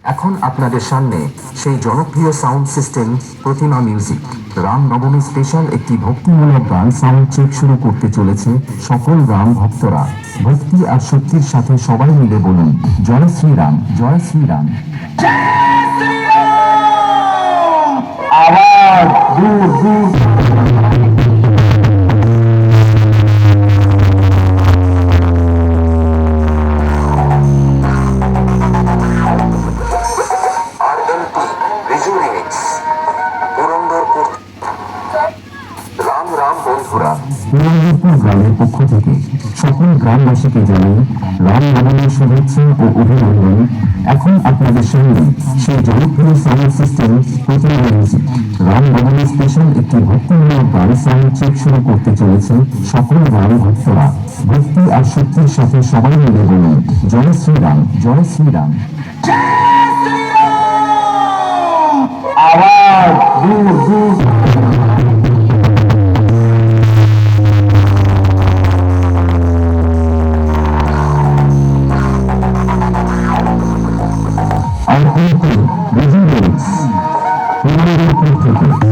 এখন আপনাদের সামনে সেই জনপ্রিয় সাউন্ড সিস্টেম প্রতিমা মিউজিক রাম নবমী স্পেশাল একটি ভক্তিমূলক গান সাউন্ড চেক শুরু করতে চলেছে সকল রাম ভক্তরা। ভক্তি আর শক্তির সাথে সবাই মিলে বলুন জয় শ্রীরাম, জয় শ্রীরাম। আওয়াজ দূর দূর রাম রাম বন্ধুরা, পুরন্দরপুর গ্রামের পক্ষ থেকে সকল গ্রামবাসীকে জানাই রাম নবমীর শুভেচ্ছা ও অভিনন্দন। এখন আপনাদের সামনে সেই জনপ্রিয় সাউন্ড সিস্টেম প্রতিমা মিউজিক রাম নবমী স্পেশাল একটি ভক্তিমূলক গান সাউন্ড চেক শুরু করতে চলেছে সকল রাম ভক্তরা। ভক্তি আর শক্তির সাথে সবাই মিলে বলুন জয় শ্রীরাম, জয় শ্রীরাম। আওয়াজ দূর দূর আর কিন্তু রেজিডেন্স পুরন্দরপুর থেকে